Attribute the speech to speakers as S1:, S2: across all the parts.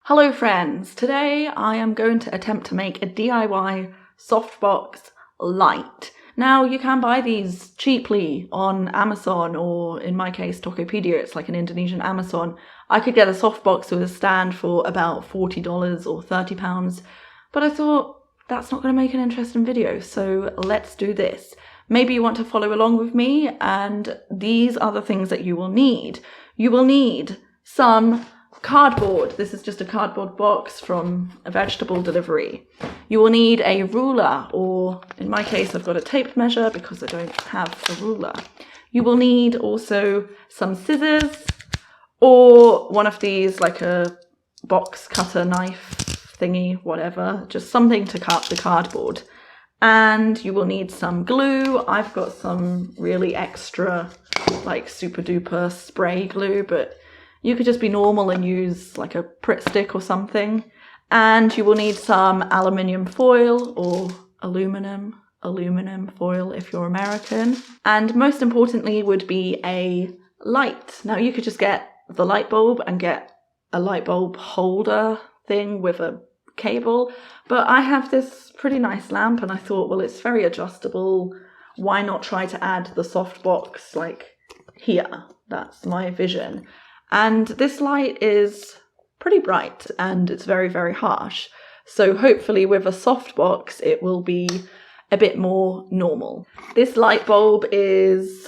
S1: Hello friends, today I am going to attempt to make a DIY softbox light. Now you can buy these cheaply on Amazon, or in my case Tokopedia, it's like an Indonesian Amazon. I could get a softbox with a stand for about $40 or £30, but I thought that's not going to make an interesting video, so let's do this. Maybe you want to follow along with me, and these are the things that you will need. You will need some cardboard. This is just a cardboard box from a vegetable delivery. You will need a ruler, or in my case I've got a tape measure because I don't have a ruler. You will need also some scissors, or one of these, like a box cutter knife thingy, whatever, just something to cut the cardboard. And you will need some glue. I've got some really extra, like super duper spray glue, but you could just be normal and use like a Pritt stick or something. And you will need some aluminium foil, or aluminum foil if you're American. And most importantly would be a light. Now you could just get the light bulb and get a light bulb holder thing with a cable, but I have this pretty nice lamp and I thought, well, it's very adjustable. Why not try to add the softbox like here? That's my vision. And this light is pretty bright and it's very, very harsh. So hopefully with a softbox, it will be a bit more normal. This light bulb is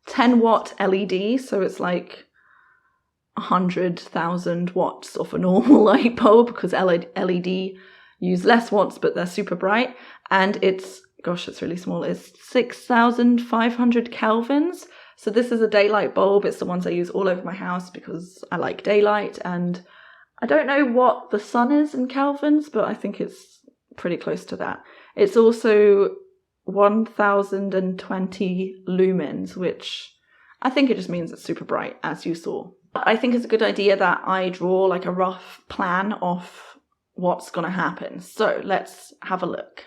S1: 10 watt LED. So it's like 100,000 watts of a normal light bulb, because LED use less watts, but they're super bright. And it's, gosh, it's really small. It's 6,500 kelvins. So this is a daylight bulb. It's the ones I use all over my house because I like daylight, and I don't know what the sun is in kelvins, but I think it's pretty close to that. It's also 1020 lumens, which I think it just means it's super bright, as you saw. I think it's a good idea that I draw like a rough plan of what's going to happen. So let's have a look.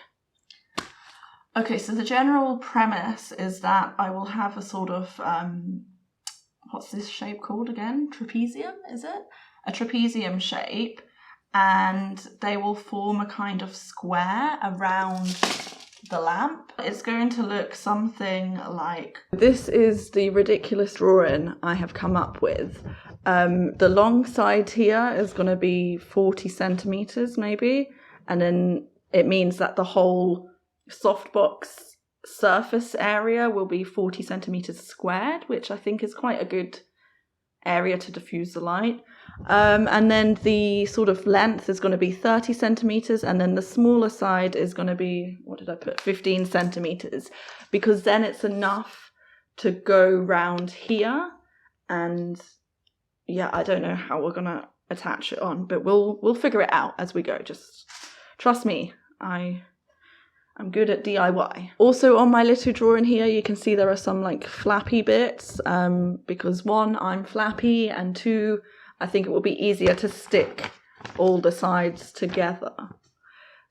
S1: Okay, so the general premise is that I will have a sort of, what's this shape called again? Trapezium, is it? A trapezium shape, and they will form a kind of square around the lamp. It's going to look something like, this is the ridiculous drawing I have come up with. The long side here is going to be 40 centimeters maybe, and then it means that the whole softbox surface area will be 40 centimeters squared, which I think is quite a good area to diffuse the light. And then the sort of length is going to be 30 centimeters, and then the smaller side is going to be, what did I put, 15 centimeters, because then it's enough to go round here. And yeah, I don't know how we're going to attach it on, but we'll figure it out as we go. Just trust me, I'm good at DIY. Also on my little drawing here, you can see there are some like flappy bits, because one, I'm flappy, and two, I think it will be easier to stick all the sides together.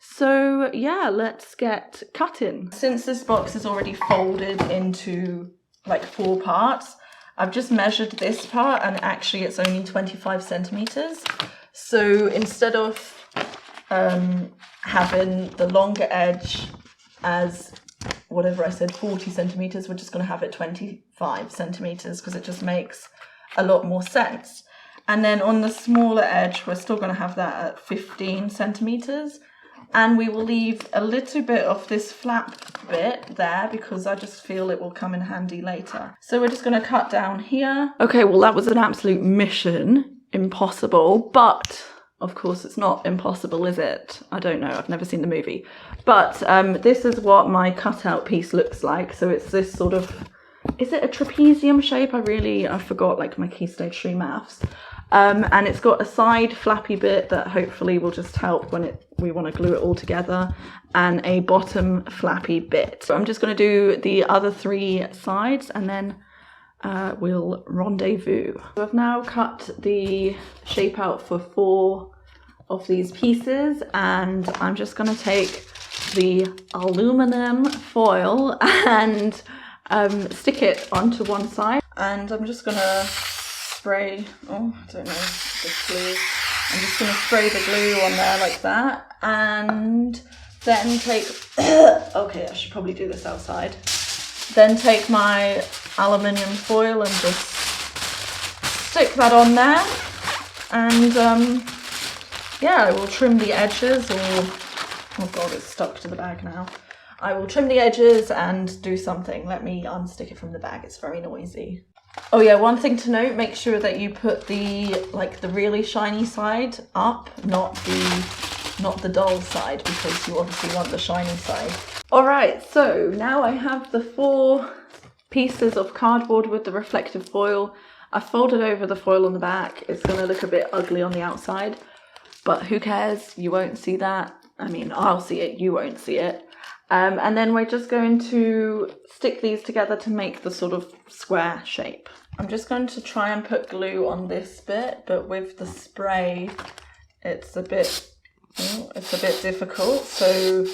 S1: So yeah, let's get cutting. Since this box is already folded into like 4 parts, I've just measured this part, and actually it's only 25 centimeters. So instead of having the longer edge as whatever I said, 40 centimeters, we're just going to have it 25 centimeters because it just makes a lot more sense. And then on the smaller edge, we're still going to have that at 15 centimeters. And we will leave a little bit of this flap bit there because I just feel it will come in handy later. So we're just going to cut down here. Okay, well that was an absolute mission impossible, but of course it's not impossible, is it? I don't know, I've never seen the movie. But this is what my cutout piece looks like. So it's this sort of, is it a trapezium shape? I forgot like my Key Stage 3 maths. And it's got a side flappy bit that hopefully will just help when we want to glue it all together, and a bottom flappy bit. So I'm just going to do the other 3 sides and then we'll rendezvous. So I've now cut the shape out for 4 of these pieces, and I'm just going to take the aluminum foil and stick it onto one side, and I'm just going to spray, oh, I don't know, this glue I'm just going to spray the glue on there like that, and then take, okay, I should probably do this outside. Then take my aluminium foil and just stick that on there, and yeah, I will trim the edges, or, oh god, it's stuck to the bag now. I will trim the edges and do something. Let me unstick it from the bag, it's very noisy. Oh yeah, one thing to note, make sure that you put the, like, the really shiny side up, not the dull side, because you obviously want the shiny side. Alright, so now I have the 4 pieces of cardboard with the reflective foil. I folded over the foil on the back. It's going to look a bit ugly on the outside, but who cares? You won't see that. I mean, I'll see it, you won't see it. And then we're just going to stick these together to make the sort of square shape. I'm just going to try and put glue on this bit, but with the spray, it's a bit difficult. So,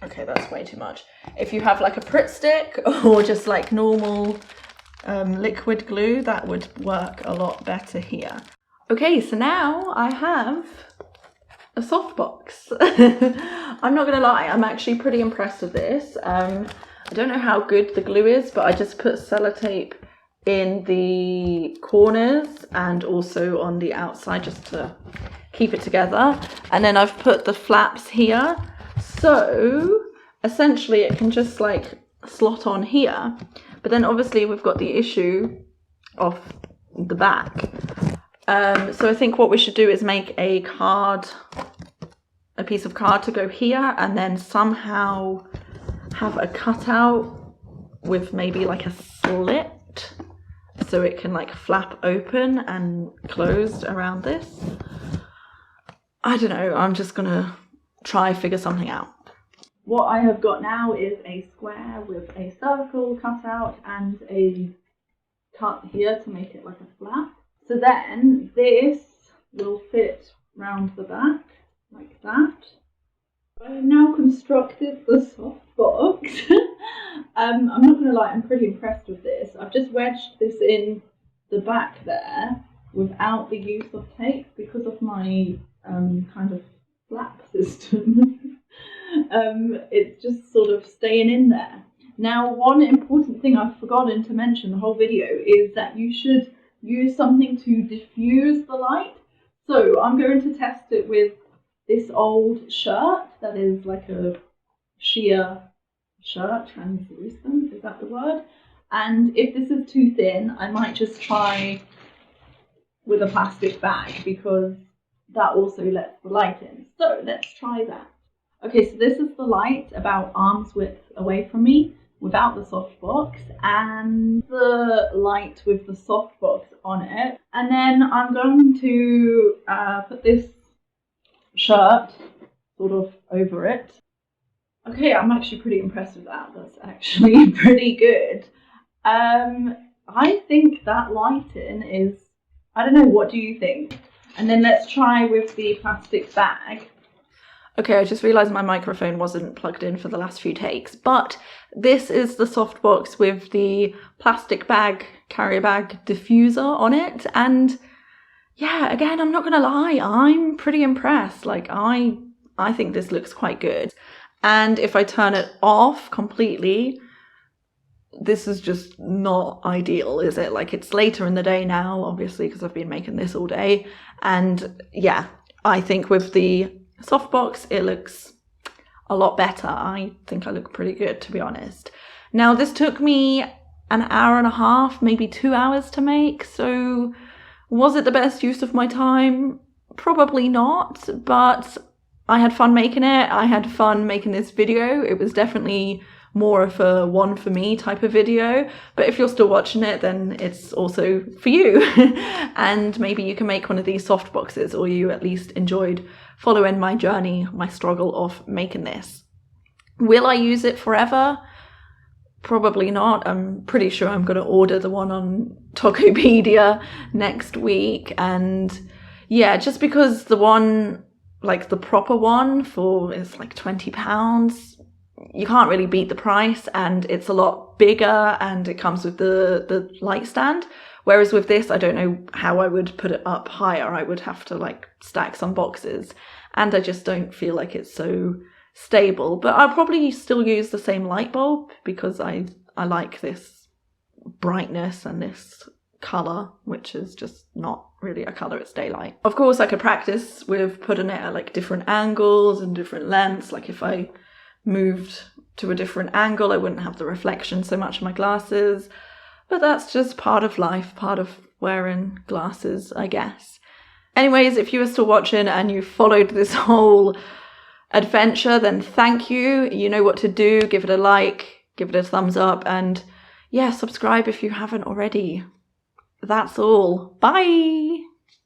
S1: okay, that's way too much. If you have like a Pritt stick or just like normal liquid glue, that would work a lot better here. Okay, so now I have a softbox. I'm not gonna lie, I'm actually pretty impressed with this. I don't know how good the glue is, but I just put sellotape in the corners and also on the outside just to keep it together. And then I've put the flaps here, so essentially it can just like slot on here. But then obviously we've got the issue of the back. So I think what we should do is make a piece of card to go here, and then somehow have a cutout with maybe like a slit so it can like flap open and closed around this. I don't know, I'm just gonna try figure something out. What I have got now is a square with a circle cut out and a cut here to make it like a flap. So then this will fit round the back like that. I have now constructed the softbox. I'm not going to lie, I'm pretty impressed with this. I've just wedged this in the back there without the use of tape because of my kind of flap system. It's just sort of staying in there. Now, one important thing I've forgotten to mention the whole video is that you should use something to diffuse the light. So I'm going to test it with this old shirt that is like a sheer shirt, translucent, is that the word? And if this is too thin, I might just try with a plastic bag because that also lets the light in. So let's try that. Okay, so this is the light about arm's width away from me without the softbox, and the light with the softbox on it. And then I'm going to put this shirt sort of over it. Okay, I'm actually pretty impressed with that. That's actually pretty good. I think that lighting is, I don't know, what do you think? And then let's try with the plastic bag. Okay, I just realised my microphone wasn't plugged in for the last few takes, but this is the softbox with the plastic bag, carrier bag diffuser on it, and yeah, again, I'm not gonna lie, I'm pretty impressed. Like, I think this looks quite good. And if I turn it off completely, this is just not ideal, is it? Like, it's later in the day now, obviously, because I've been making this all day, and yeah, I think with the softbox, it looks a lot better. I think I look pretty good, to be honest. Now, this took me an hour and a half, maybe 2 hours to make, so was it the best use of my time? Probably not, but I had fun making it. I had fun making this video. It was definitely more of a one for me type of video, but if you're still watching it, then it's also for you. And maybe you can make one of these soft boxes, or you at least enjoyed following my journey, my struggle of making this. Will I use it forever? Probably not. I'm pretty sure I'm going to order the one on Tokopedia next week. And yeah, just because the one, like the proper one is like £20, you can't really beat the price, and it's a lot bigger, and it comes with the light stand, Whereas with this, I don't know how I would put it up higher. I would have to like stack some boxes, and I just don't feel like it's so stable. But I'll probably still use the same light bulb because I like this brightness and this colour, which is just not really a colour, it's daylight. Of course, I could practice with putting it at like different angles and different lengths. Like if I moved to a different angle, I wouldn't have the reflection so much in my glasses. But that's just part of life, part of wearing glasses, I guess. Anyways, if you are still watching and you followed this whole adventure, then thank you. You know what to do. Give it a like, give it a thumbs up, and yeah, subscribe if you haven't already. That's all. Bye!